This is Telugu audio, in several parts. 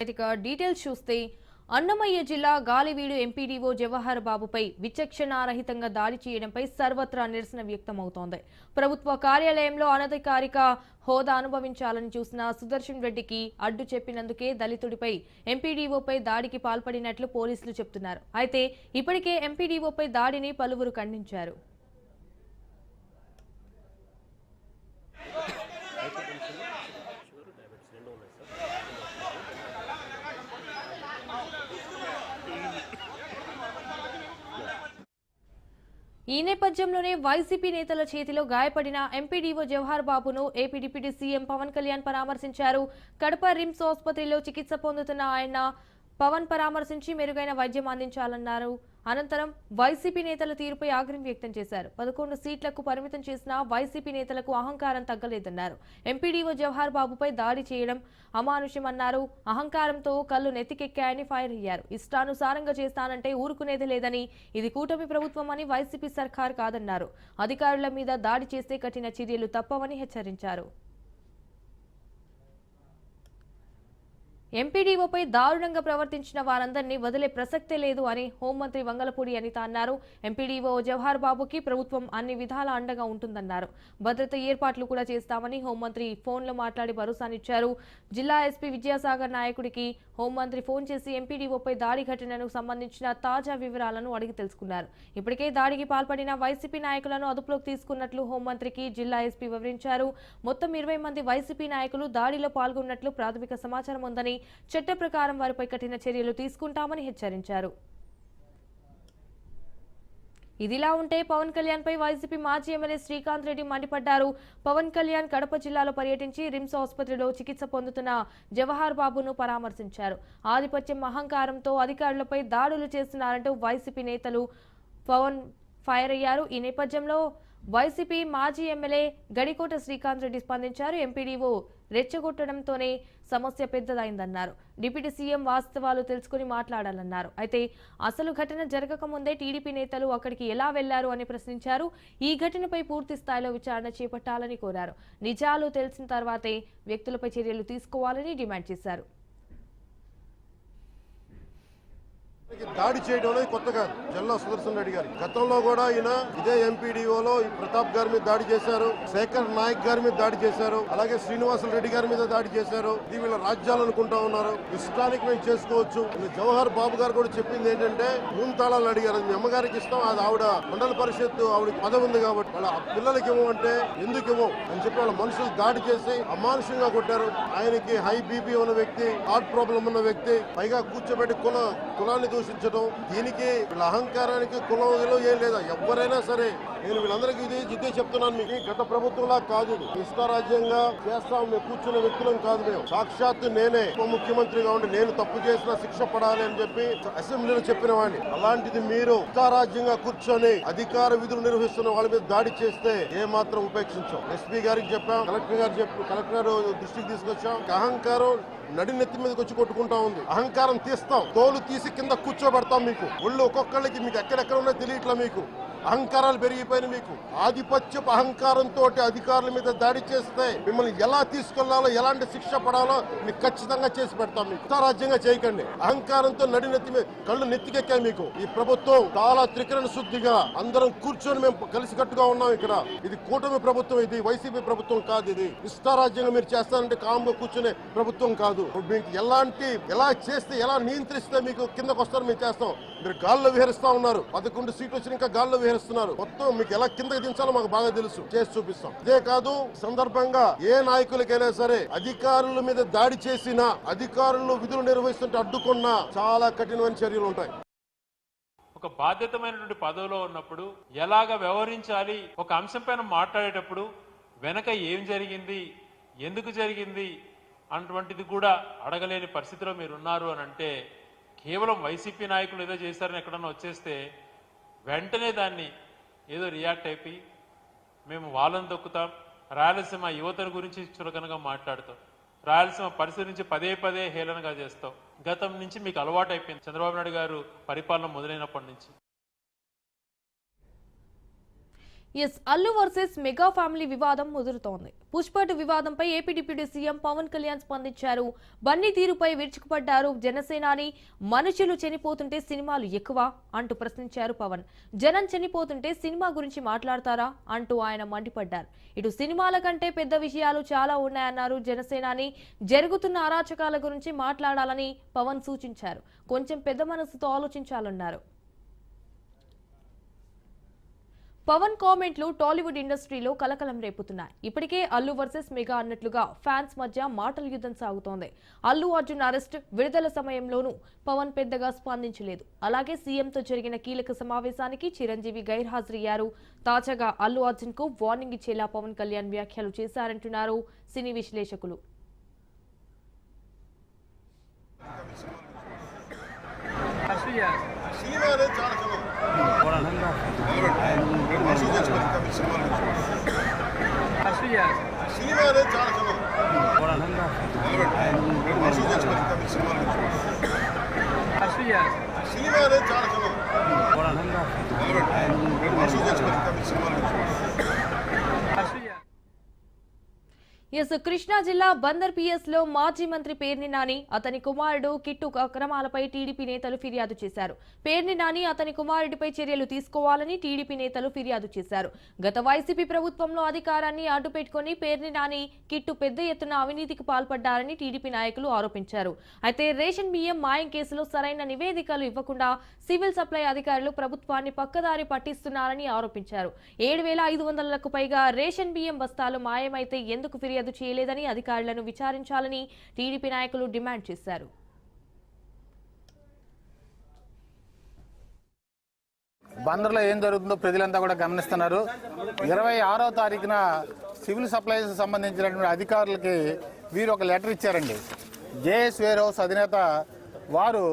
డీటెయిల్స్ చూస్తే అన్నమయ్య జిల్లా గాలివీడు ఎంపీడీఓ జవహర్ బాబుపై విచక్షణారహితంగా దాడి చేయడంపై సర్వత్రా నిరసన వ్యక్తమవుతోంది. ప్రభుత్వ కార్యాలయంలో అనధికారిక హోదా అనుభవించాలని చూసిన సుదర్శన్ రెడ్డికి అడ్డు చెప్పినందుకే దళితుడిపై ఎంపీడీఓపై దాడికి పాల్పడినట్లు పోలీసులు చెబుతున్నారు. అయితే ఇప్పటికే ఎంపీడీఓపై దాడిని పలువురు ఖండించారు. ఈ నేపథ్యంలోనే వైసీపీ నేతల చేతిలో గాయపడిన ఎంపీడీఓ జవహర్ బాబును AP deputy CM Pawan Kalyan పరామర్శించారు. కడప రిమ్స్ ఆసుపత్రిలో చికిత్స పొందుతున్న ఆయన పవన్ పరామర్శించి మెరుగైన వైద్యం అందించాలన్నారు. అనంతరం వైసీపీ నేతల తీరుపై ఆగ్రహం వ్యక్తం చేశారు. 11 సీట్లకు పరిమితం చేసిన వైసీపీ నేతలకు అహంకారం తగ్గలేదన్నారు. ఎంపీడీఓ జవహర్ బాబుపై దాడి చేయడం అమానుషమన్నారు. అహంకారంతో కళ్ళు నెత్తికెక్కాయని ఫైర్ అయ్యారు. ఇష్టానుసారంగా చేస్తానంటే ఊరుకునేది లేదని, ఇది కూటమి ప్రభుత్వం అని వైసీపీ సర్కార్ కాదన్నారు. అధికారుల మీద దాడి చేస్తే కఠిన చర్యలు తప్పవని హెచ్చరించారు. ఎంపీడీఓపై దారుణంగా ప్రవర్తించిన వారందరినీ వదిలే ప్రసక్తే లేదు అని హోంమంత్రి వంగలపూడి అనిత అన్నారు. ఎంపీడీఓ జవహర్ బాబుకి ప్రభుత్వం అన్ని విధాల అండగా ఉంటుందన్నారు. భద్రత ఏర్పాట్లు కూడా చేస్తామని హోంమంత్రి ఫోన్లో మాట్లాడి భరోసానిచ్చారు. జిల్లా ఎస్పీ విద్యాసాగర్ నాయకుడికి హోంమంత్రి ఫోన్ చేసి ఎంపీడీఓపై దాడి ఘటనకు సంబంధించిన తాజా వివరాలను అడిగి తెలుసుకున్నారు. ఇప్పటికే దాడికి పాల్పడిన వైసీపీ నాయకులను అదుపులోకి తీసుకున్నట్లు హోంమంత్రికి జిల్లా ఎస్పీ వివరించారు. మొత్తం 20 మంది వైసీపీ నాయకులు దాడిలో పాల్గొన్నట్లు ప్రాథమిక సమాచారం ఉందని, చట్ట ప్రకారం వారిపై కఠిన చర్యలు తీసుకుంటామని హెచ్చరించారు. ఇదిలా ఉంటే పవన్ కళ్యాణ్ పై వైసీపీ మాజీ ఎమ్మెల్యే శ్రీకాంత్ రెడ్డి మండిపడ్డారు. పవన్ కళ్యాణ్ కడప జిల్లాలో పర్యటించి రిమ్స్ ఆసుపత్రిలో చికిత్స పొందుతున్న జవహర్ బాబును పరామర్శించారు. ఆధిపత్యం, అహంకారంతో అధికారులపై దాడులు చేస్తున్నారంటూ వైసీపీ నేతలు పవన్ ఫైర్ అయ్యారు. ఈ నేపథ్యంలో వైసీపీ మాజీ ఎమ్మెల్యే గడికోట శ్రీకాంత్ రెడ్డి స్పందించారు. ఎంపీడీఓ రెచ్చగొట్టడంతోనే సమస్య పెద్దదైందన్నారు. డిప్యూటీ సీఎం వాస్తవాలు తెలుసుకుని మాట్లాడాలన్నారు. అయితే అసలు ఘటన జరగకముందే టీడీపీ నేతలు అక్కడికి ఎలా వెళ్లారు అని ప్రశ్నించారు. ఈ ఘటనపై పూర్తి స్థాయిలో విచారణ చేపట్టాలని కోరారు. నిజాలు తెలిసిన తర్వాతే వ్యక్తులపై చర్యలు తీసుకోవాలని డిమాండ్ చేశారు. దాడి చేయడం అనేది కొత్త కాదు. జల్లా సుదర్శన్ రెడ్డి గారి గతంలో కూడా ఈయన ఇదే ఎంపీడీఓలో ప్రతాప్ గారి మీద దాడి చేశారు, శేఖర్ నాయక్ గారి మీద దాడి చేశారు, అలాగే శ్రీనివాసులు రెడ్డి గారి మీద దాడి చేశారు. ఇది వీళ్ళ రాజ్యాలు అనుకుంటా ఉన్నారు. ఇష్టానికి మేము చేసుకోవచ్చు. జవహర్ బాబు గారు కూడా చెప్పింది ఏంటంటే మూంతాళాలు అడిగారు. మీ అమ్మగారికి ఇష్టం, అది ఆవిడ మండల పరిషత్ ఆవిడకి పదవి ఉంది కాబట్టి వాళ్ళ పిల్లలకి ఇవ్వమంటే ఎందుకు ఇవ్వం అని చెప్పి వాళ్ళ మనుషులు దాడి చేసి అమానుషంగా కొట్టారు. ఆయనకి హై బీపీ ఉన్న వ్యక్తి, హార్ట్ ప్రాబ్లం ఉన్న వ్యక్తి, పైగా కూర్చోబెట్టి కులాన్ని దూషించడం, దీనికి వీళ్ళ అహంకారానికి కులం ఏం లేదా. ఎవరైనా సరే నేను వీళ్ళందరికీ ఇదే చెప్తున్నాను. మీకు గత ప్రభుత్వంలా కాదు, ఇష్టారాజ్యంగా చేస్తాం. మేము కూర్చున్న వ్యక్తులం కాదు. మేము సాక్షాత్తు నేనే ఉప ముఖ్యమంత్రిగా ఉండి నేను తప్పు చేసిన శిక్ష పడాలి అని చెప్పి అసెంబ్లీలో చెప్పిన వాడిని. అలాంటిది మీరు ఇష్టారాజ్యంగా కూర్చొని అధికార విధులు నిర్వహిస్తున్న వాళ్ళ మీద దాడి చేస్తే ఏ మాత్రం ఉపేక్షించాం. ఎస్పీ గారికి చెప్పాం, కలెక్టర్ దృష్టికి తీసుకొచ్చాం. అహంకారం నడినెత్తి మీదకి వచ్చి కొట్టుకుంటా ఉంది. అహంకారం తీస్తాం, తోలు తీసి కింద కూర్చోబెడతాం. మీకు ఒళ్ళు ఒక్కొక్కళ్ళకి మీకు ఎక్కడెక్కడ ఉన్నా తెలియట్లా. మీకు అహంకారాలు పెరిగిపోయినాయి. మీకు ఆధిపత్యపు అహంకారంతో అధికారుల మీద దాడి చేస్తే మిమ్మల్ని ఎలా తీసుకెళ్లాలో, ఎలాంటి శిక్ష పడాలో మీకు ఖచ్చితంగా చేసి పెడతాం. మీకు రాజ్యంగా చేయకండి. అహంకారంతో నడినెత్తి మీద కళ్ళు నెత్తికెక్కాయి. మీకు ఈ ప్రభుత్వం చాలా త్రికరణ శుద్ధిగా అందరం కూర్చొని మేము కలిసికట్టుగా ఉన్నాం. ఇక్కడ ఇది కూటమి ప్రభుత్వం, ఇది వైసీపీ ప్రభుత్వం కాదు. ఇది ఇష్టారాజ్యంగా మీరు చేస్తారంటే కామ్గా కూర్చునే ప్రభుత్వం కాదు. మీకు ఎలా చేస్తే, ఎలా నియంత్రిస్తే మీకు కిందకు వస్తారు మేము చేస్తాం. మీరు గాల్లో విహరిస్తా ఉన్నారు. 11 సీట్లు వచ్చి ఇంకా గాల్లో విహరిస్తున్నారు. మొత్తం మీకు ఎలా కిందకి దించాలో మాకు బాగా తెలుసు, చేసి చూపిస్తాం. ఇదే కాదు, సందర్భంగా ఏ నాయకులకైనా సరే అధికారుల మీద దాడి చేసినా, అధికారులు విధులు నిర్వహిస్తుంటే అడ్డుకున్నా చాలా కఠినమైన చర్యలు ఉంటాయి. ఒక బాధ్యతమైనటువంటి పదవిలో ఉన్నప్పుడు ఎలాగ వ్యవహరించాలి, ఒక అంశం పైన మాట్లాడేటప్పుడు వెనక ఏం జరిగింది, ఎందుకు జరిగింది అటువంటిది కూడా అడగలేని పరిస్థితిలో మీరు ఉన్నారు అని అంటే, కేవలం వైసీపీ నాయకులు ఏదో చేశారని ఎక్కడన్నా వచ్చేస్తే వెంటనే దాన్ని ఏదో రియాక్ట్ అయిపోయి మేము వాళ్ళని దొక్కుతాం, రాయలసీమ యువతను గురించి చులకనగా మాట్లాడుతాం, రాయలసీమ పరిస్థితి నుంచి పదే హేళనగా చేస్తాం. గతం నుంచి మీకు అలవాటు అయిపోయింది. చంద్రబాబు నాయుడు గారు పరిపాలన మొదలైనప్పటి నుంచి. ఎస్ అల్లు వర్సెస్ మెగా ఫ్యామిలీ వివాదం ముదురుతోంది. పుష్పటు వివాదంపై AP deputy CM Pawan Kalyan స్పందించారు. బన్నీ తీరుపై విరుచుకుపడ్డారు. జనసేనాని మనుషులు చనిపోతుంటే సినిమాలు ఎక్కువ అంటూ ప్రశ్నించారు పవన్. జనం చనిపోతుంటే సినిమా గురించి మాట్లాడతారా అంటూ ఆయన మండిపడ్డారు. ఇటు సినిమాల కంటే పెద్ద విషయాలు చాలా ఉన్నాయన్నారు జనసేనాని. జరుగుతున్న అరాచకాల గురించి మాట్లాడాలని పవన్ సూచించారు. కొంచెం పెద్ద మనసుతో ఆలోచించాలన్నారు. పవన్ కామెంట్లు టాలీవుడ్ ఇండస్ట్రీలో కలకలం రేపుతున్నాయి. ఇప్పటికే అల్లు వర్సెస్ మెగా అన్నట్లుగా ఫ్యాన్స్ మధ్య మాటల యుద్ధం సాగుతోంది. అల్లు అర్జున్ అరెస్ట్ విడుదల సమయంలోనూ పవన్ పెద్దగా స్పందించలేదు. అలాగే సీఎంతో జరిగిన కీలక సమావేశానికి చిరంజీవి గైర్హాజరయ్యారు. తాజాగా అల్లు అర్జున్ కు వార్నింగ్ ఇచ్చేలా పవన్ కళ్యాణ్ వ్యాఖ్యలు చేశారంటున్నారు సినీ విశ్లేషకులు. ఎస్ కృష్ణా జిల్లా బందర్ పిఎస్ లో మాజీ మంత్రి పేర్ని నాని అతని కుమారుడు కిట్టు అక్రమాలపై టీడీపీ నేతలు ఫిర్యాదు చేశారు. పేర్ని నాని అతని కుమారుడిపై చర్యలు తీసుకోవాలని టీడీపీ నేతలు ఫిర్యాదు చేశారు. గత వైసీపీ ప్రభుత్వంలో అధికారాన్ని అడ్డుపెట్టుకుని పేర్ని నాని కిట్టు పెద్ద ఎత్తున అవినీతికి పాల్పడ్డారని టీడీపీ నాయకులు ఆరోపించారు. అయితే రేషన్ బియ్యం మాయం కేసులో సరైన నివేదికలు ఇవ్వకుండా సివిల్ సప్లై అధికారులు ప్రభుత్వాన్ని పక్కదారి పట్టిస్తున్నారని ఆరోపించారు. 7,500లకు పైగా రేషన్ బియ్యం బస్తాలు మాయమైతే ఎందుకు ఫిర్యాదు చేయలేదని అధికారులను విచారించాలని టీడీపీ నాయకులు డిమాండ్ చేశారు. బందర్లో ఏం జరుగుతుందో ప్రజలంతా కూడా గమనిస్తున్నారు. 26వ తారీఖున సివిల్ సప్లైస్ సంబంధించినటువంటి అధికారులకి వీరు ఒక లెటర్ ఇచ్చారండి. జేఎస్ వేర్ హౌస్ అధినేత వారు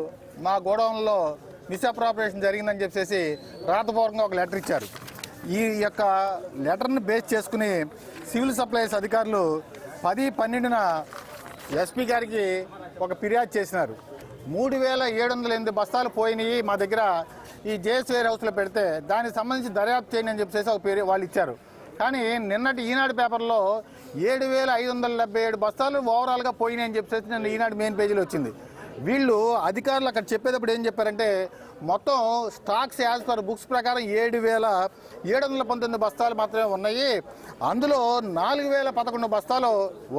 మా గోడౌన్లో మిస్అప్రాపరేషన్ జరిగిందని చెప్పేసి రాతపూర్వకంగా ఒక లెటర్ ఇచ్చారు. ఈ యొక్క లెటర్ని బేస్ చేసుకుని సివిల్ సప్లైస్ అధికారులు 10/12న ఎస్పీ గారికి ఒక ఫిర్యాదు చేసినారు. 3,708 బస్తాలు పోయినాయి మా దగ్గర ఈ జేఎస్ వేర్ హౌస్లో పెడితే దానికి సంబంధించి దర్యాప్తు చేయండి అని చెప్పేసి ఒక పేరు వాళ్ళు ఇచ్చారు. కానీ నిన్నటి ఈనాడు పేపర్లో 7,577 బస్తాలు ఓవరాల్గా పోయినాయి అని చెప్పేసి నిన్న ఈనాడు మెయిన్ పేజీలో వచ్చింది. వీళ్ళు అధికారులు అక్కడ చెప్పేటప్పుడు ఏం చెప్పారంటే మొత్తం స్టాక్స్ యాజ్ పర్ బుక్స్ ప్రకారం 7,719 బస్తాలు మాత్రమే ఉన్నాయి. అందులో 4,011 బస్తాలు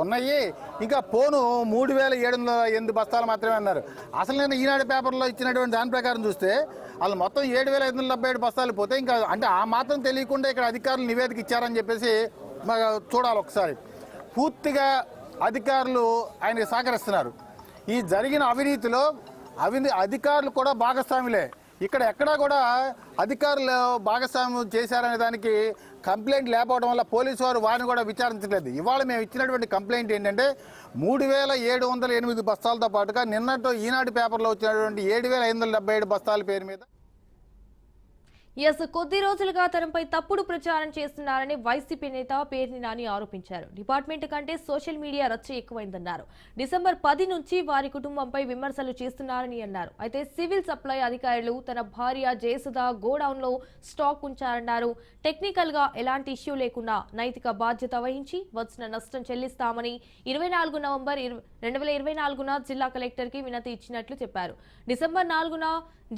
ఉన్నాయి. ఇంకా పోను 3,708 బస్తాలు మాత్రమే అన్నారు. అసలు నేను ఈనాడు పేపర్లో ఇచ్చినటువంటి దాని ప్రకారం చూస్తే వాళ్ళు మొత్తం 7,577 బస్తాలు పోతే ఇంకా అంటే ఆ మాత్రం తెలియకుండా ఇక్కడ అధికారులు నివేదిక ఇచ్చారని చెప్పేసి చూడాలి ఒకసారి. పూర్తిగా అధికారులు ఆయనకి సహకరిస్తున్నారు. ఈ జరిగిన అవినీతిలో అధికారులు కూడా భాగస్వాములే. ఇక్కడ ఎక్కడా కూడా అధికారులు భాగస్వామ్యం చేశారనే దానికి కంప్లైంట్ లేకపోవడం వల్ల పోలీసు వారు వారిని కూడా విచారించలేదు. ఇవాళ మేము ఇచ్చినటువంటి కంప్లైంట్ ఏంటంటే 3,708 బస్తాలతో పాటుగా నిన్నటి ఈనాడు పేపర్లో వచ్చినటువంటి 7,577 బస్తాల పేరు మీద ఎస్ కొద్ది రోజులుగా తనపై తప్పుడు ప్రచారం చేస్తున్నారని వైసీపీ నేత పేర్ని నాని ఆరోపించారు. డిపార్ట్మెంట్ కంటే సోషల్ మీడియా రచ్చ ఎక్కువైందన్నారు. డిసెంబర్ 10 నుంచి వారి కుటుంబంపై విమర్శలు చేస్తున్నారని అన్నారు. అయితే సివిల్ సప్లై అధికారులు తన భార్య జయసుధ గోడౌన్ లో స్టాక్ ఉంచారన్నారు. టెక్నికల్ గా ఎలాంటి ఇష్యూ లేకుండా నైతిక బాధ్యత వహించి వచ్చిన నష్టం చెల్లిస్తామని 24 నవంబర్ 2024న జిల్లా కలెక్టర్ కి వినతి ఇచ్చినట్లు చెప్పారు. డిసెంబర్ 4న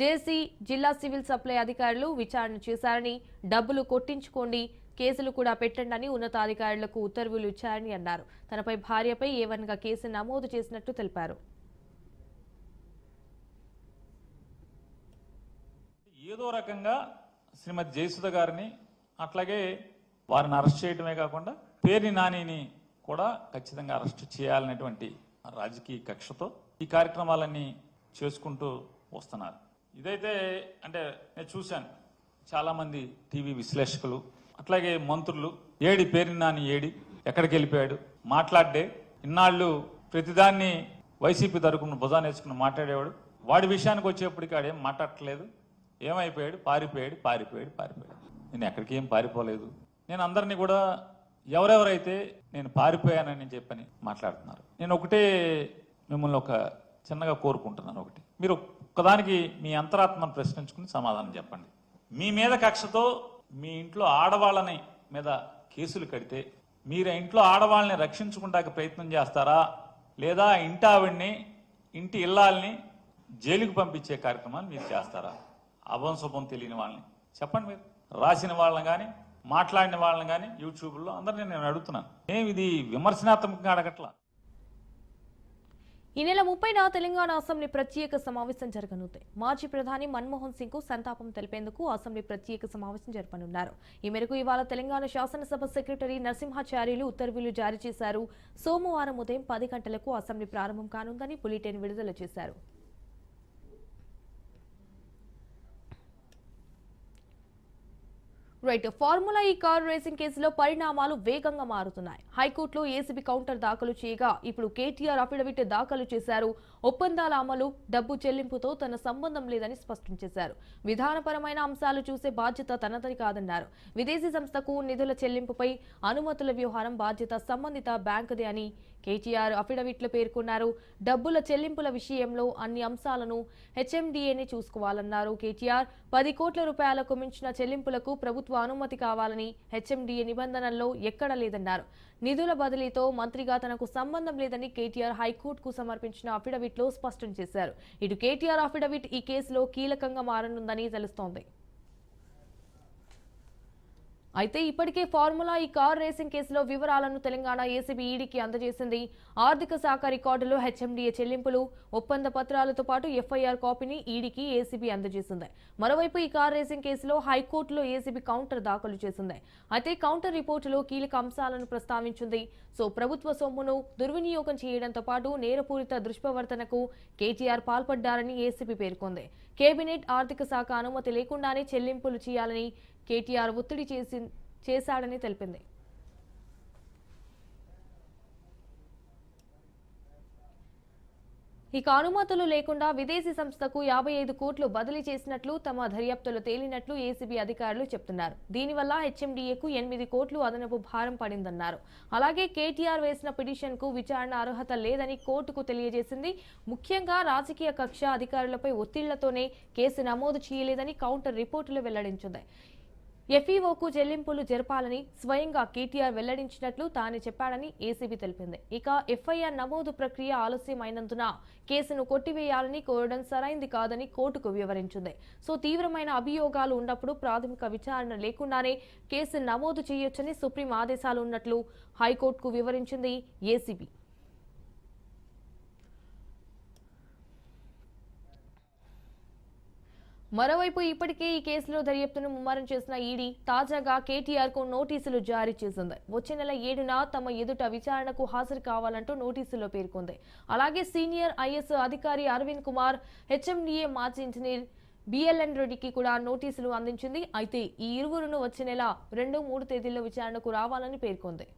జేసీ జిల్లా సివిల్ సప్లై అధికారులు విచారణ చేశారని, డబ్బులు కొట్టించుకోండి, కేసులు కూడా పెట్టండి అని ఉన్నతాధికారులకు ఉత్తర్వులు ఇచ్చారని అన్నారు. తనపై భార్యపై ఏవన్గా కేసు నమోదు చేసినట్లు తెలిపారు. ఏదో రకంగా శ్రీమతి జయసుధ గారిని అట్లాగే వారిని అరెస్ట్ చేయడమే కాకుండా పేర్ని నానిని కూడా ఖచ్చితంగా అరెస్ట్ చేయాలనేటువంటి రాజకీయ కక్షతో ఈ కార్యక్రమాలన్నీ చేసుకుంటూ వస్తున్నారు. ఇదైతే అంటే నేను చూశాను చాలామంది టీవీ విశ్లేషకులు అట్లాగే మంత్రులు ఏడి పేర్ని నాని ఏడి ఎక్కడికి వెళ్ళిపోయాడు మాట్లాడే ఇన్నాళ్ళు ప్రతిదాన్ని వైసీపీ తరపున భుజాన్ని వేసుకుని మాట్లాడేవాడు. వాడి విషయానికి వచ్చేప్పటికి ఆడేం మాట్లాడట్లేదు. ఏమైపోయాడు? పారిపోయాడు. నేను ఎక్కడికి ఏం పారిపోలేదు. నేను అందరినీ కూడా ఎవరెవరైతే నేను పారిపోయానని చెప్పని మాట్లాడుతున్నారు. నేను ఒకటే మిమ్మల్ని ఒక చిన్నగా కోరుకుంటున్నాను. ఒకటి మీరు ఒకదానికి మీ అంతరాత్మను ప్రశ్నించుకుని సమాధానం చెప్పండి. మీ మీద కక్షతో మీ ఇంట్లో ఆడవాళ్ళని మీద కేసులు కడితే మీరు ఇంట్లో ఆడవాళ్ళని రక్షించుకుంటానికి ప్రయత్నం చేస్తారా, లేదా ఇంటి ఆవిడ్ని ఇంటి ఇల్లాల్ని జైలుకు పంపించే కార్యక్రమాన్ని మీరు చేస్తారా? అభం శుభం తెలియని వాళ్ళని చెప్పండి. మీరు రాసిన వాళ్ళని కానీ మాట్లాడిన వాళ్ళని కానీ యూట్యూబ్లో అందరినీ నేను అడుగుతున్నాను. ఇది విమర్శనాత్మకంగా అడగట్లా. ఈ నెల 30న తెలంగాణ అసెంబ్లీ ప్రత్యేక సమావేశం జరగనుంది. మాజీ ప్రధాని మన్మోహన్ సింగ్ కు సంతాపం తెలిపేందుకు అసెంబ్లీ ప్రత్యేక సమావేశం జరపనున్నారు. ఈ మేరకు ఇవాళ తెలంగాణ శాసనసభ సెక్రటరీ నరసింహాచార్యులు ఉత్తర్వులు జారీ చేశారు. సోమవారం ఉదయం 10 గంటలకు అసెంబ్లీ ప్రారంభం కానుందని బులెటిన్ విడుదల చేశారు. ఫార్ములా ఈ కారు రేసింగ్ కేసులో పరిణామాలు వేగంగా మారుతున్నాయి. హైకోర్టులో ఏసీబీ కౌంటర్ దాఖలు చేయగా ఇప్పుడు కేటీఆర్ అఫిడవిట్ దాఖలు చేశారు. ఒప్పందాల అమలు, డబ్బు చెల్లింపుతో తన సంబంధం లేదని స్పష్టం చేశారు. విధానపరమైన అంశాలు చూసే బాధ్యత తనదని కాదన్నారు. విదేశీ సంస్థకు నిధుల చెల్లింపుపై అనుమతుల వ్యవహారం బాధ్యత సంబంధిత బ్యాంకుదే అని కేటీఆర్ అఫిడవిట్లో పేర్కొన్నారు. డబ్బుల చెల్లింపుల విషయంలో అన్ని అంశాలను హెచ్ఎండిఏనే చూసుకోవాలన్నారు. కేటీఆర్ 10 కోట్ల రూపాయలకు మించిన చెల్లింపులకు ప్రభుత్వ అనుమతి కావాలని హెచ్ఎండిఏ నిబంధనల్లో ఎక్కడా లేదన్నారు. నిధుల బదిలీతో మంత్రిగా తనకు సంబంధం లేదని కేటీఆర్ హైకోర్టుకు సమర్పించిన అఫిడవిట్లో స్పష్టం చేశారు. ఇటు కేటీఆర్ అఫిడవిట్ ఈ కేసులో కీలకంగా మారనుందని తెలుస్తోంది. అయితే ఇప్పటికే ఫార్ములా ఈ కార్ రేసింగ్ కేసులో వివరాలను తెలంగాణ ఏసీబీ ఈడీకి అందజేసింది. ఆర్థిక శాఖ రికార్డులు, హెచ్ఎండిఏ చెల్లింపులు, ఒప్పంద పత్రాలతో పాటు ఎఫ్ఐఆర్ కాపీని ఈడీకి ఏసీబీ అందజేసింది. మరోవైపు ఈ కార్ రేసింగ్ కేసులో హైకోర్టులో ఏసీబీ కౌంటర్ దాఖలు చేసింది. అయితే కౌంటర్ రిపోర్టులో కీలక అంశాలను ప్రస్తావించింది. ప్రభుత్వ సొమ్మును దుర్వినియోగం చేయడంతో పాటు నేరపూరిత దుష్ప్రవర్తనకు కేటీఆర్ పాల్పడ్డారని ఏసీబీ పేర్కొంది. కేబినెట్, ఆర్థిక శాఖ అనుమతి లేకుండానే చెల్లింపులు చేయాలని కేటీఆర్ ఒత్తిడి చేశాడని తెలిపింది. ఇక అనుమతులు లేకుండా విదేశీ సంస్థకు 55 కోట్లు బదిలీ చేసినట్లు తమ దర్యాప్తులో తేలినట్లు ఏసీబీ అధికారులు చెబుతున్నారు. దీనివల్ల హెచ్ఎండిఏకు 8 కోట్లు అదనపు భారం పడిందన్నారు. అలాగే కేటీఆర్ వేసిన పిటిషన్కు విచారణ అర్హత లేదని కోర్టుకు తెలియజేసింది. ముఖ్యంగా రాజకీయ కక్ష, అధికారులపై ఒత్తిళ్లతోనే కేసు నమోదు చేయలేదని కౌంటర్ రిపోర్టులు వెల్లడించింది. ఎఫ్ఈఓకు చెల్లింపులు జరపాలని స్వయంగా కేటీఆర్ వెల్లడించినట్లు తానే చెప్పాడని ఏసీబీ తెలిపింది. ఇక ఎఫ్ఐఆర్ నమోదు ప్రక్రియ ఆలస్యమైనందున కేసును కొట్టివేయాలని కోరడం సరైంది కాదని కోర్టుకు వివరించింది. తీవ్రమైన అభియోగాలు ఉన్నప్పుడు ప్రాథమిక విచారణ లేకుండానే కేసు నమోదు చేయొచ్చని సుప్రీం ఆదేశాలు ఉన్నట్లు హైకోర్టుకు వివరించింది ఏసీబీ. మరోవైపు ఇప్పటికే ఈ కేసులో దర్యాప్తును ముమ్మరం చేసిన ఈడీ తాజాగా కేటీఆర్ కు నోటీసులు జారీ చేసింది. వచ్చే నెల 7న తమ ఎదుట విచారణకు హాజరు కావాలంటూ నోటీసులో పేర్కొంది. అలాగే సీనియర్ ఐఏఎస్ అధికారి అరవింద్ కుమార్, హెచ్ఎండిఏ మాజీ ఇంజనీర్ బిఎల్ఎన్ రెడ్డికి కూడా నోటీసులు అందించింది. అయితే ఈ ఇరువురును వచ్చే నెల 2, 3 తేదీల్లో విచారణకు రావాలని పేర్కొంది.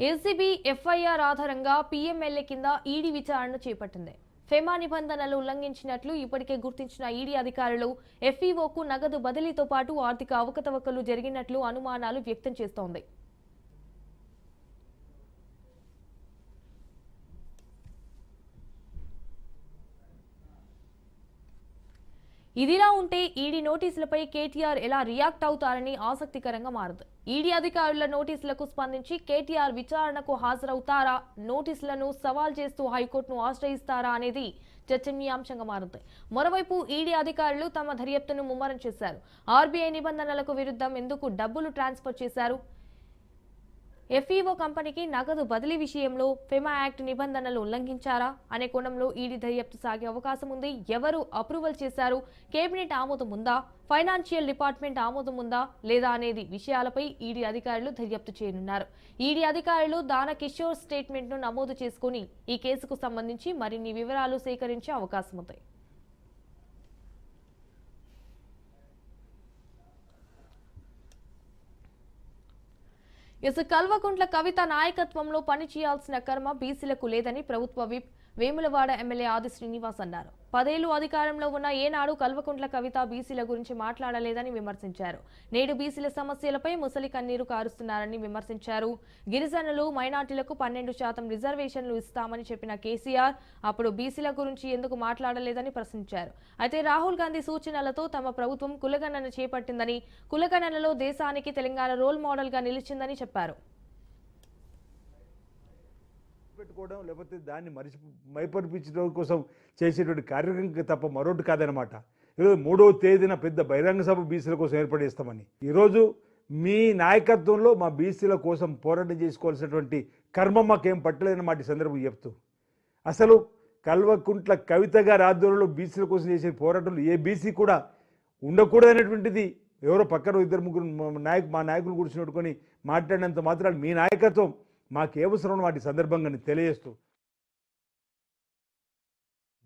ఏసీబీ ఎఫ్ఐఆర్ ఆధారంగా పీఎంఎల్ఏ కింద ఈడీ విచారణ చేపట్టింది. ఫెమా నిబంధనలు ఉల్లంఘించినట్లు ఇప్పటికే గుర్తించిన ఈడీ అధికారులు ఎఫ్ఈఓకు నగదు బదిలీతో పాటు ఆర్థిక అవకతవకలు జరిగినట్లు అనుమానాలు వ్యక్తం చేస్తోంది. ఇదిలా ఉంటే ఈడీ నోటీసులపై కేటీఆర్ ఎలా రియాక్ట్ అవుతారని ఆసక్తికరంగా మారింది. ఈడీ అధికారుల నోటీసులకు స్పందించి కేటీఆర్ విచారణకు హాజరవుతారా, నోటీసులను సవాల్ చేస్తూ హైకోర్టును ఆశ్రయిస్తారా అనేది చర్చనీయాంశంగా మారింది. మరోవైపు ఈడీ అధికారులు తమ దర్యాప్తును ముమ్మరం చేశారు. ఆర్బీఐ నిబంధనలకు విరుద్ధం ఎందుకు డబ్బులు ట్రాన్స్ఫర్ చేశారు, ఎఫ్ఈఓ కంపెనీకి నగదు బదిలీ విషయంలో ఫెమా యాక్ట్ నిబంధనలు ఉల్లంఘించారా అనే కోణంలో ఈడీ దర్యాప్తు సాగే అవకాశం ఉంది. ఎవరు అప్రూవల్ చేశారు, కేబినెట్ ఆమోదం ఉందా, ఫైనాన్షియల్ డిపార్ట్మెంట్ ఆమోదం ఉందా లేదా అనేది విషయాలపై ఈడీ అధికారులు దర్యాప్తు చేయనున్నారు. ఈడీ అధికారులు దాన కిషోర్ స్టేట్మెంట్ ను నమోదు చేసుకుని ఈ కేసుకు సంబంధించి మరిన్ని వివరాలు సేకరించే అవకాశం ఉంది. కల్వకుంట్ల కవిత నాయకత్వంలో పనిచేయాల్సిన కర్మ బీసీలకు లేదని ప్రభుత్వ విప్ వేములవాడ ఎమ్మెల్యే ఆది శ్రీనివాస్ అన్నారు. 10 ఏళ్లు అధికారంలో ఉన్న ఏనాడు కల్వకుంట్ల కవిత బీసీల గురించి మాట్లాడలేదని విమర్శించారు. నేడు బీసీల సమస్యలపై ముసలి కన్నీరు కారుస్తున్నారని విమర్శించారు. గిరిజనులు మైనార్టీలకు 12% రిజర్వేషన్లు ఇస్తామని చెప్పిన కేసీఆర్ అప్పుడు బీసీల గురించి ఎందుకు మాట్లాడలేదని ప్రశ్నించారు. అయితే రాహుల్ గాంధీ సూచనలతో తమ ప్రభుత్వం కులగణన చేపట్టిందని, కులగణనలో దేశానికి తెలంగాణ రోల్ మోడల్ గా నిలిచిందని చెప్పారు. పెట్టుకోవడం లేకపోతే దాన్ని మైపరిపించడం కోసం చేసేటువంటి కార్యక్రమం తప్ప మరొకటి కాదనమాట. ఈరోజు 3వ తేదీన పెద్ద బహిరంగ సభ బీసీల కోసం ఏర్పడేస్తామని, ఈరోజు మీ నాయకత్వంలో మా బీసీల కోసం పోరాటం చేసుకోవాల్సినటువంటి కర్మ మాకేం పట్టలేదన్నమాట ఈ సందర్భం చెప్తూ, అసలు కల్వకుంట్ల కవిత గారి ఆధ్వర్యంలో బీసీల కోసం చేసే పోరాటంలో ఏ బీసీ కూడా ఉండకూడదనేటువంటిది ఎవరో పక్కన 2-3 మా నాయకులు కూర్చుని మాట్లాడినంత మాత్రాలు మీ నాయకత్వం మాకు అవసరం వాటి సందర్భంగా తెలియజేస్తూ,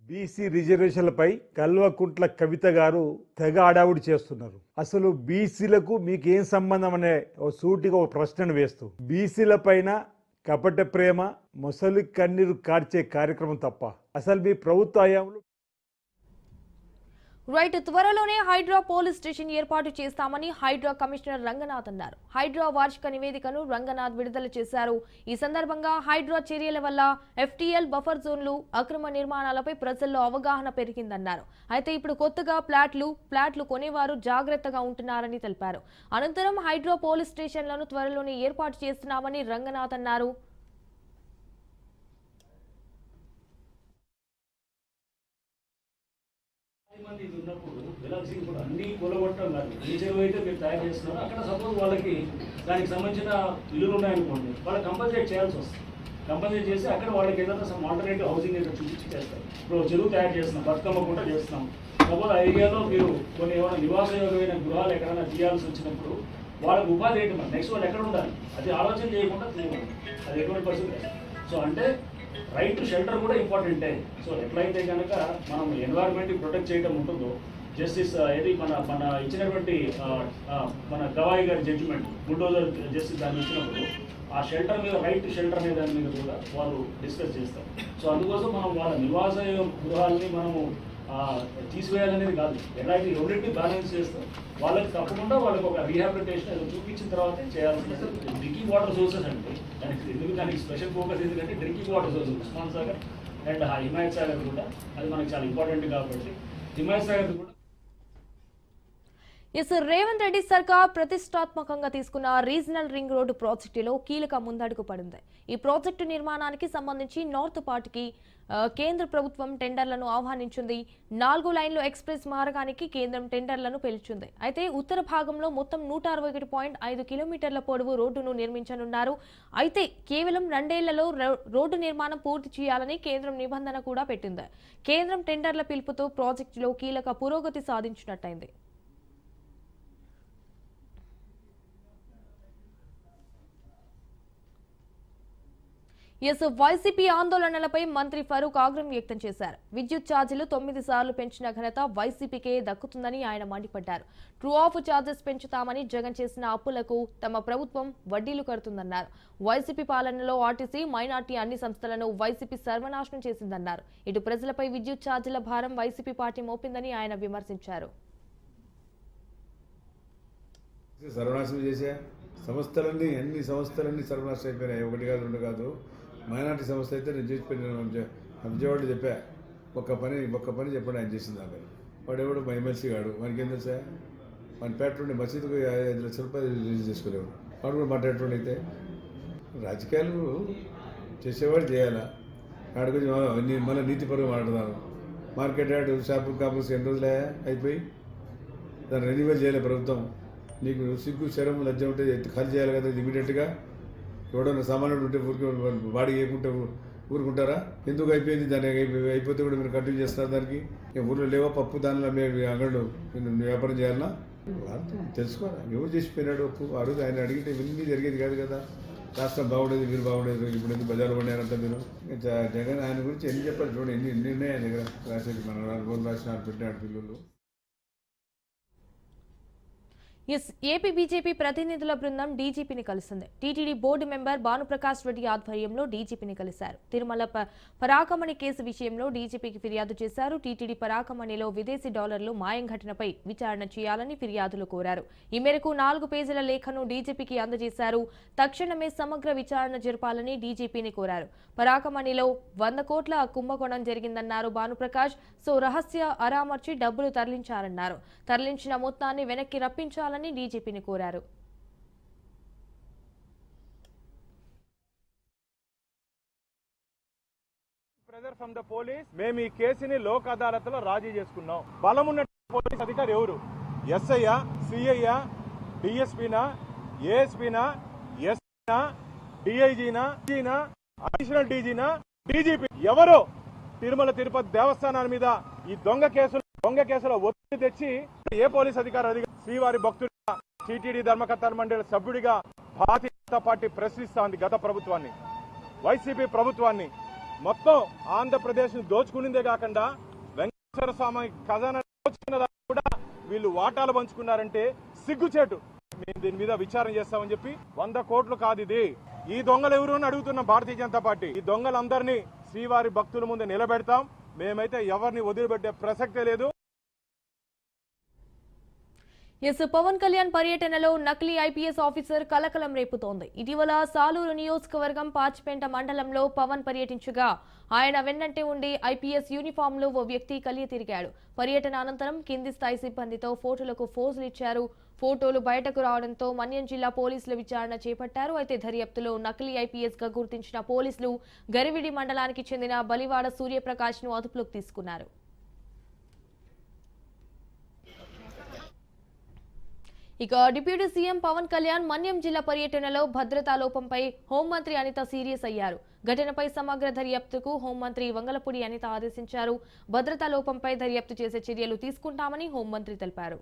బీసీ రిజర్వేషన్లపై కల్వకుంట్ల కవిత గారు తెగ ఆడావుడి చేస్తున్నారు. అసలు బీసీలకు మీకేం సంబంధం అనే సూటిగా ఒక ప్రశ్నను వేస్తూ, బీసీల పైన కపట ప్రేమ, ముసలి కన్నీరు కార్చే కార్యక్రమం తప్ప అసలు మీ ప్రభుత్వ హయాంలో రైట్, త్వరలోనే హైడ్రా పోలీస్ స్టేషన్ ఏర్పాటు చేస్తామని హైడ్రా కమిషనర్ రంగనాథ్ అన్నారు. హైడ్రా వార్షిక నివేదికను రంగనాథ్ విడుదల చేశారు. ఈ సందర్భంగా హైడ్రా చర్యల వల్ల ఎఫ్టీఎల్ బఫర్ జోన్లు, అక్రమ నిర్మాణాలపై ప్రజల్లో అవగాహన పెరిగిందన్నారు. అయితే ఇప్పుడు కొత్తగా ఫ్లాట్లు కొనేవారు జాగ్రత్తగా ఉంటున్నారని తెలిపారు. అనంతరం హైడ్రా పోలీస్ స్టేషన్లను త్వరలోనే ఏర్పాటు చేస్తున్నామని రంగనాథ్ అన్నారు. మంది ఉన్నప్పుడు విలాసింగ్ కూడా అన్ని కూలగొట్టడం కాదు. ఏ చెరువు అయితే మీరు తయారు చేస్తున్నారో అక్కడ సపోజ్ వాళ్ళకి దానికి సంబంధించిన ఇల్లులు ఉన్నాయనుకోండి, వాళ్ళకి కంపల్సరేట్ చేయాల్సి వస్తుంది. కంపల్సరేట్ చేసి అక్కడ వాళ్ళకి ఏదైనా సమ్ ఆల్టర్నేటివ్ హౌసింగ్ ఏదో చూపించి చేస్తారు. ఇప్పుడు చెరువు తయారు చేస్తున్నాం, బతుకమ్మ కూడా చేస్తున్నాం. సపోజ్ ఆ ఏరియాలో మీరు కొన్ని ఏమైనా నివాసయోగ్యమైన గృహాలు ఎక్కడైనా తీయాల్సి వచ్చినప్పుడు వాళ్ళకి ఉపాధి ఏంటి, మరి నెక్స్ట్ వాళ్ళు ఎక్కడ ఉండాలి అది ఆలోచన చేయకుండా తీయకూడదు. అది ఎటువంటి పరిస్థితి. సో అంటే రైట్ టు షెల్టర్ కూడా ఇంపార్టెంటే. సో ఎట్లయితే కనుక మనం ఎన్వైరన్మెంట్ని ప్రొటెక్ట్ చేయడం ఉంటుందో, జస్టిస్ ఏది మన ఇచ్చినటువంటి మన గవాయి గారి జడ్జిమెంట్, బుల్డోజర్ జస్టిస్ దాన్ని ఇచ్చినప్పుడు ఆ షెల్టర్ మీద, రైట్ టు షెల్టర్ అనే దాని మీద కూడా వాళ్ళు డిస్కస్ చేస్తారు. సో అందుకోసం మనం వాళ్ళ నివాస గృహాలని మనము తీసివేయాలనేది కాదు, ఎలాంటి రెండింటిని బ్యాలెన్స్ చేస్తాం. వాళ్ళకి తప్పకుండా వాళ్ళకి ఒక రీహాబిలిటేషన్ అది చూపించిన తర్వాతే చేయాల్సిన డ్రింకింగ్ వాటర్ సోర్సెస్ అంటే దానికి స్పెషల్ ఫోకస్ ఎందుకంటే drinking water sources Osman Sagar and Himayat Sagar కూడా అది మనకి చాలా ఇంపార్టెంట్ కాబట్టి హిమాయత్ సాగర్ కూడా. రేవంత్ రెడ్డి సర్కార్ ప్రతిష్టాత్మకంగా తీసుకున్న రీజనల్ రింగ్ రోడ్డు ప్రాజెక్టులో కీలక ముందడుగు పడింది. ఈ ప్రాజెక్టు నిర్మాణానికి సంబంధించి నార్త్ పార్ట్కి కేంద్ర ప్రభుత్వం టెండర్లను ఆహ్వానించింది. 4 లైన్లు ఎక్స్ప్రెస్ మార్గానికి కేంద్రం టెండర్లను పిలిచింది. అయితే ఉత్తర భాగంలో మొత్తం 161.5 కిలోమీటర్ల పొడవు రోడ్డును నిర్మించనున్నారు. అయితే కేవలం 2 ఏళ్లలో రోడ్డు నిర్మాణం పూర్తి చేయాలని కేంద్రం నిబంధన కూడా పెట్టింది. కేంద్రం టెండర్ల పిలుపుతో ప్రాజెక్టులో కీలక పురోగతి సాధించినట్టయింది. వైసీపీ ఆందోళనలపై మంత్రి ఫరూక్ ఆగ్రహం వ్యక్తం చేశారు. విద్యుత్ ఛార్జీలు 9 సార్లు పెంచిన ఘనత వైసీపీకే దక్కుతుందని ఆయన మండిపడ్డారు. ట్రూ ఆఫ్ ఛార్జెస్ పెంచుతామని జగన్ చేసిన అప్పులకు తమ ప్రభుత్వం వడ్డీలు కడుతుందన్నారు. వైసీపీ పాలనలో ఆర్టీసీ, మైనార్టీ అన్ని సంస్థలను వైసీపీ సర్వనాశనం చేసిందన్నారు. ఇటు ప్రజలపై విద్యుత్ ఛార్జీల భారం వైసీపీ పార్టీ మోపిందని ఆయన విమర్శించారు. సర్వనాశనం చేసే సంస్థలన్నీ, అన్ని సంస్థలన్నీ సర్వనాశనం అయిపోయినాయి. 1 కాదు 2 కాదు. మైనార్టీ సంస్థ అయితే నేను చేసిపోయిన విజయవాడలో చెప్పా, ఒక్క పని చెప్పండి ఆయన చేసింది. దాకా వాడెవడు మా ఎమ్మెల్సీ గాడు, మనకి ఏం తెలుసా? మన పేటలోని మసీదుకు 5 లక్షల రూపాయలు రిలీజ్ చేసుకోలేవు. వాడు కూడా మాట్లాడేటువంటి అయితే రాజకీయాలు చేసేవాడు చేయాలా. వాడి గురించి మళ్ళీ నీతిపరంగా మాట్లాడతాను. మార్కెట్ యార్డ్ షాపులు కాంప్లెక్స్ ఎన్ని రోజులే అయిపోయి దాన్ని రెన్యువల్ చేయలే ప్రభుత్వం. నీకు సిగ్గు శరం లజ్జ ఉంటే ఖాళీ చేయాలి కదా ఇమీడియట్గా. ఎవడన్నా సామాన్యుడు ఉంటే బాడీ వేయకుంటే ఊరుకుంటారా? ఎందుకు అయిపోయింది, దాన్ని అయిపోతే కూడా మీరు కంటిన్యూ చేస్తారు. దానికి ఊళ్ళో లేవా పప్పు, దానిలో మేము అంగళ్ళు వ్యాపారం చేయాలన్నా తెలుసుకోరా? ఎవరు చేసిపోయినాడు అప్పు? ఆ రోజు ఆయన అడిగితే ఇవన్నీ జరిగేది కాదు కదా. రాష్ట్రం బాగుండేది, మీరు బాగుండేది, ఇప్పుడు ఎందుకు బజార్లో పడినారంట మీరు. జగన్ ఆయన గురించి ఎన్ని చెప్పాలి చూడండి, ఎన్ని ఉన్నాయి ఆయన దగ్గర రాసేది. మన రోజులు రాసిన పెట్టినాడు పిల్లలు. ఏపీ బీజేపీ ప్రతినిధుల బృందం డీజీపీని కలిసింది. TTD board member Bhanuprakash Reddy ఆధ్వర్యంలో డీజీపీని కలిశారు. తిరుమల పరాకమణి కేసు విషయంలో డీజీపీకి ఫిర్యాదు చేశారు. టీటీడీ పరాకమణిలో విదేశీ డాలర్లు మాయం ఘటనపై విచారణ చేయాలని ఫిర్యాదులు కోరారు. ఈ మేరకు 4 పేజీల లేఖను డీజీపీకి అందజేశారు. తక్షణమే సమగ్ర విచారణ జరపాలని డీజీపీని కోరారు. పరాకమణిలో 100 కోట్ల కుంభకోణం జరిగిందన్నారు భానుప్రకాష్. రహస్య అరామర్చి డబ్బులు తరలించారన్నారు. తరలించిన మొత్తాన్ని వెనక్కి రప్పించాలని డీజీపీని కోరారు. Pressure from the police. మేము ఈ కేసుని లోక్ అదాలత్లో రాజీ చేసుకున్నాం. బలమున్న పోలీస్ అధికారి ఎవరు? ఎస్ఐయా, సిఐయా, డిఎస్పీనా, ఏఎస్పీనా, ఎస్పీనా, డిఐజీనా, అడిషనల్ డీజీనా, డీజీపీ ఎవరు? తిరుమల తిరుపతి దేవస్థానాల మీద ఈ దొంగ కేసులో ఒత్తిడి తెచ్చి ఏ పోలీస్ అధికారి శ్రీవారి భక్తుడిగా, టీటీడీ ధర్మకర్తల మండలి సభ్యుడిగా భారతీయ జనతా పార్టీ ప్రశ్నిస్తోంది గత ప్రభుత్వాన్ని, వైసీపీ ప్రభుత్వాన్ని. మొత్తం ఆంధ్రప్రదేశ్ ను దోచుకునిందే కాకుండా వెంకటేశ్వర స్వామి ఖజానా దోచుకున్న కూడా వీళ్ళు వాటాలు పంచుకున్నారంటే సిగ్గుచేటు. మేము దీని మీద విచారణ చేస్తామని చెప్పి 100 కోట్లు కాదు ఇది. ఈ దొంగలు ఎవరు అని అడుగుతున్న భారతీయ జనతా పార్టీ. ఈ దొంగలందరినీ శ్రీవారి భక్తుల ముందు నిలబెడతాం. మేమైతే ఎవరిని వదిలిపెట్టే ప్రసక్తే లేదు. పవన్ కళ్యాణ్ పర్యటనలో నకిలీ ఐపీఎస్ ఆఫీసర్ కలకలం రేపుతోంది. ఇటీవల సాలూరు నియోజకవర్గం పాచిపేంట మండలంలో పవన్ పర్యటించగా ఆయన వెన్నంటే ఉండి ఐపీఎస్ యూనిఫామ్ లో ఓ వ్యక్తి కలియ తిరిగాడు. పర్యటన అనంతరం కింది స్థాయి సిబ్బందితో ఫోటోలకు ఫోజులు ఇచ్చారు. ఫోటోలు బయటకు రావడంతో మన్యం జిల్లా పోలీసులు విచారణ చేపట్టారు. అయితే దర్యాప్తులో నకిలీ ఐపీఎస్ గా గుర్తించిన పోలీసులు గరివిడి మండలానికి చెందిన బలివాడ సూర్యప్రకాష్ ను అదుపులోకి తీసుకున్నారు. ఇక డిప్యూటీ సీఎం పవన్ కళ్యాణ్ మన్యం జిల్లా పర్యటనలో భద్రతా లోపంపై హోంమంత్రి అనిత సీరియస్ అయ్యారు. ఘటనపై సమగ్ర దర్యాప్తుకు హోంమంత్రి వంగలపూడి అనిత ఆదేశించారు. భద్రతా లోపంపై దర్యాప్తు చేసే చర్యలు తీసుకుంటామని హోంమంత్రి తెలిపారు.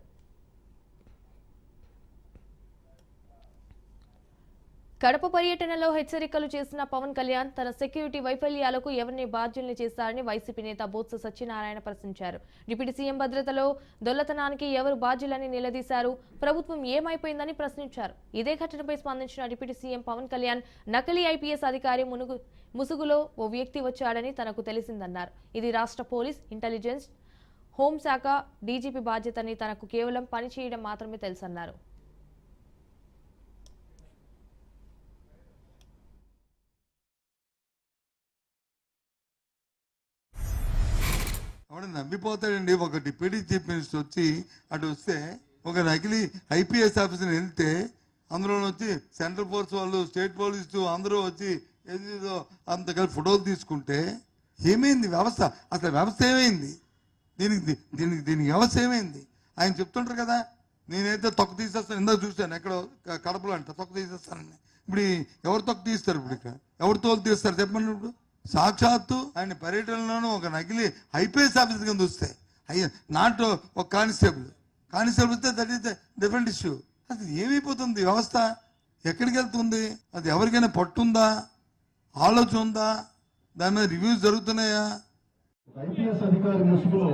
కడప పర్యటనలో హెచ్చరికలు చేసిన పవన్ కళ్యాణ్ తన సెక్యూరిటీ వైఫల్యాలకు ఎవరిని బాధ్యుల్ని చేస్తారని వైసీపీ నేత బొత్స సత్యనారాయణ ప్రశ్నించారు. డిప్యూటీ సీఎం భద్రతలో దొల్లతనానికి ఎవరు బాధ్యులని నిలదీశారు. ప్రభుత్వం ఏమైపోయిందని ప్రశ్నించారు. ఇదే ఘటనపై స్పందించిన డిప్యూటీ సీఎం పవన్ కళ్యాణ్ నకిలీ ఐపీఎస్ అధికారి ముసుగులో ఓ వ్యక్తి వచ్చాడని తనకు తెలిసిందన్నారు. ఇది రాష్ట్ర పోలీస్, ఇంటెలిజెన్స్, హోంశాఖ, డీజీపీ బాధ్యతని, తనకు కేవలం పని చేయడం మాత్రమే తెలుసన్నారు. ఆవిడ నమ్మిపోతాడండి. ఒక డిప్యూటీ చీఫ్ మినిస్టర్ వచ్చి అటు వస్తే ఒక నకిలీ ఐపీఎస్ ఆఫీసర్ వెళ్తే అందులో వచ్చి సెంట్రల్ ఫోర్స్ వాళ్ళు, స్టేట్ పోలీసు అందరూ వచ్చి ఏదో అంత కలిసి ఫోటోలు తీసుకుంటే ఏమైంది వ్యవస్థ? అసలు వ్యవస్థ ఏమైంది? దీనికి వ్యవస్థ ఏమైంది? ఆయన చెప్తుంటారు కదా, నేనైతే తొక్క తీసేస్తాను. ఇందాక చూశాను ఎక్కడో కడపలో అంట తొక్క తీసేస్తానని. ఇప్పుడు ఎవరు తొక్క తీస్తారు? ఇప్పుడు ఇక్కడ ఎవరు తోలు తీస్తారు చెప్పండి. ఇప్పుడు సాక్షాత్తు ఆయన పర్యటనలోనూ ఒక నకిలీ ఐపీఎస్ ఆఫీసర్ కింద వస్తే నాట్ ఒక కానిస్టేబుల్ వస్తే దట్ ఈస్ డిఫరెంట్ ఇష్యూ. అసలు ఏమైపోతుంది వ్యవస్థ? ఎక్కడికి వెళ్తుంది? అది ఎవరికైనా పట్టుందా? ఆలోచన ఉందా? దాని మీద రివ్యూస్ జరుగుతున్నాయా? ఐపీఎస్ అధికారి ముసుగులో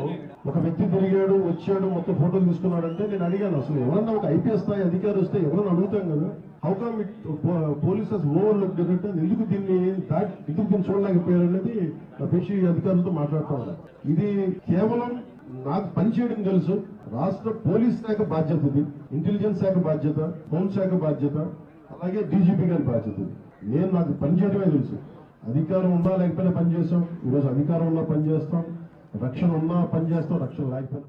ఒక వ్యక్తి తిరిగాడు, వచ్చాడు, మొత్తం ఫోటోలు తీసుకున్నాడు అంటే నేను అడిగాను, అసలు ఎవరన్నా ఒక ఐపీఎస్ స్థాయి అధికారి వస్తే ఎవరన్నా అడుగుతాం కదా, how come it polices overlook అంటే ఎందుకు దీన్ని చూడలేకపోయారు అనేది పేషీ అధికారులతో మాట్లాడుతూ ఉన్నారు. ఇది కేవలం నాకు పనిచేయడం తెలుసు. రాష్ట్ర పోలీస్ శాఖ బాధ్యత ఇది, ఇంటెలిజెన్స్ శాఖ బాధ్యత, హోంశాఖ బాధ్యత, అలాగే డీజీపీ గారి బాధ్యత ఇది. నాకు పనిచేయడమే తెలుసు. అధికారం ఉన్నా లేకపోయినా పనిచేస్తాం. ఈరోజు అధికారం ఉన్నా పనిచేస్తాం, రక్షణ ఉన్నా పనిచేస్తాం, రక్షణ లేకపోయినా.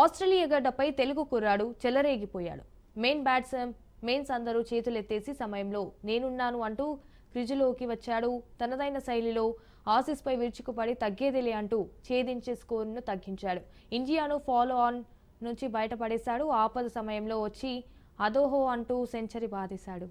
ఆస్ట్రేలియా గడ్డపై తెలుగు కుర్రాడు చెలరేగిపోయాడు. మెయిన్స్ అందరూ చేతులెత్తేసి సమయంలో నేనున్నాను అంటూ క్రిజులోకి వచ్చాడు. తనదైన శైలిలో ఆసీస్పై విరుచుకుపడి తగ్గేదిలే అంటూ ఛేదించే స్కోరును తగ్గించాడు. ఇండియాను ఫాలో ఆన్ నుంచి బయటపడేశాడు. ఆపద సమయంలో వచ్చి అదోహో అంటూ సెంచరీ బాధేశాడు.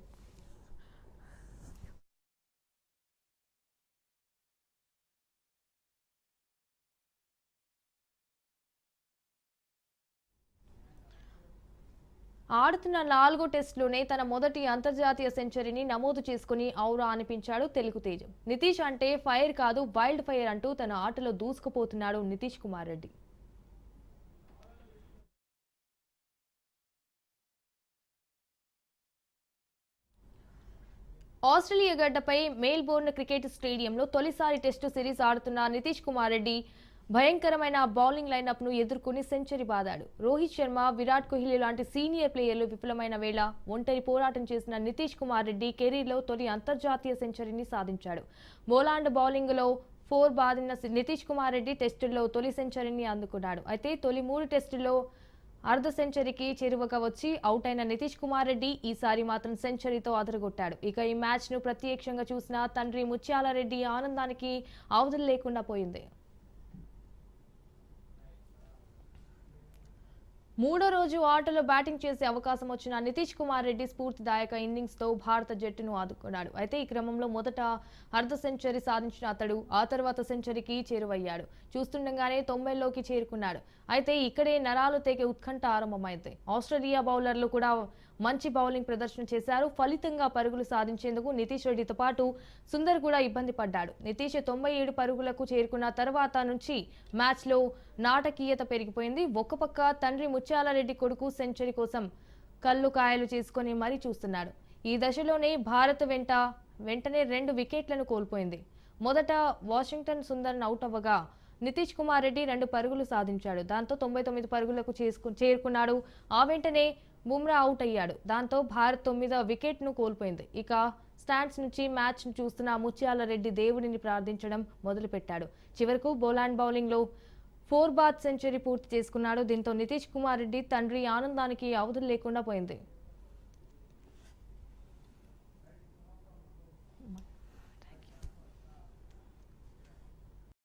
ఆడుతున్న 4వ టెస్టులోనే తన మొదటి అంతర్జాతీయ సెంచరీని నమోదు చేసుకుని ఔరా అనిపించాడు తెలుగు తేజం. నితీష్ అంటే ఫైర్ కాదు, వైల్డ్ ఫైర్ అంటూ తన ఆటలో దూసుకుపోతున్నాడు నితీష్ కుమార్ రెడ్డి. ఆస్ట్రేలియా గడ్డపై మెల్బోర్న్ క్రికెట్ స్టేడియంలో తొలిసారి టెస్టు సిరీస్ ఆడుతున్న నితీష్ కుమార్ రెడ్డి భయంకరమైన బౌలింగ్ లైనప్ ను ఎదుర్కొని సెంచరీ బాదాడు. రోహిత్ శర్మ, విరాట్ కోహ్లీ లాంటి సీనియర్ ప్లేయర్లు విఫలమైన వేళ ఒంటరి పోరాటం చేసిన నితీష్ కుమార్ రెడ్డి కెరీర్లో తొలి అంతర్జాతీయ సెంచరీని సాధించాడు. బోలాండ్ బౌలింగ్లో 4 బాదిన నితీష్ కుమార్ రెడ్డి టెస్టుల్లో తొలి సెంచరీని అందుకున్నాడు. అయితే తొలి 3 టెస్టుల్లో అర్ధ సెంచరీకి చేరువగా వచ్చి అవుట్ అయిన నితీష్ కుమార్ రెడ్డి ఈసారి మాత్రం సెంచరీతో అదరగొట్టాడు. ఇక ఈ మ్యాచ్ ను ప్రత్యక్షంగా చూసిన తండ్రి ముత్యాల రెడ్డి ఆనందానికి అవధులు లేకుండా పోయింది. మూడో రోజు ఆటలో బ్యాటింగ్ చేసే అవకాశం వచ్చిన నితీష్ కుమార్ రెడ్డి స్ఫూర్తిదాయక ఇన్నింగ్స్ తో భారత జట్టును ఆదుకున్నాడు. అయితే ఈ క్రమంలో మొదట అర్ధ సెంచరీ సాధించిన అతడు ఆ తర్వాత సెంచరీకి చేరువయ్యాడు. చూస్తుండగానే 90లోకి చేరుకున్నాడు. అయితే ఇక్కడే నరాలు తెగే ఉత్కంఠ ఆరంభమైంది. ఆస్ట్రేలియా బౌలర్లు కూడా మంచి బౌలింగ్ ప్రదర్శన చేశారు. ఫలితంగా పరుగులు సాధించేందుకు నితీష్ రెడ్డితో పాటు సుందర్ కూడా ఇబ్బంది పడ్డాడు. నితీష్ 97 పరుగులకు చేరుకున్న తర్వాత నుంచి మ్యాచ్లో నాటకీయత పెరిగిపోయింది. ఒక పక్క తండ్రి ముత్యాలరెడ్డి కొడుకు సెంచరీ కోసం కళ్ళు కాయలు చేసుకుని మరీ చూస్తున్నాడు. ఈ దశలోనే భారత్ వెంటనే 2 వికెట్లను కోల్పోయింది. మొదట వాషింగ్టన్ సుందర్ అవుట్ అవ్వగా నితీష్ కుమార్ రెడ్డి 2 పరుగులు సాధించాడు. దాంతో 99 పరుగులకు చేరుకున్నాడు. ఆ వెంటనే బుమ్రా అవుట్ అయ్యాడు. దాంతో భారత్ 9వ వికెట్ను కోల్పోయింది. ఇక స్టాండ్స్ నుంచి మ్యాచ్ చూస్తున్న ముత్యాల రెడ్డి దేవుడిని ప్రార్థించడం మొదలుపెట్టాడు. చివరకు బోలాండ్ బౌలింగ్లో 4 బాత్ సెంచరీ పూర్తి చేసుకున్నాడు. దీంతో నితీష్ కుమార్ రెడ్డి తండ్రి ఆనందానికి అవధులు లేకుండా పోయింది.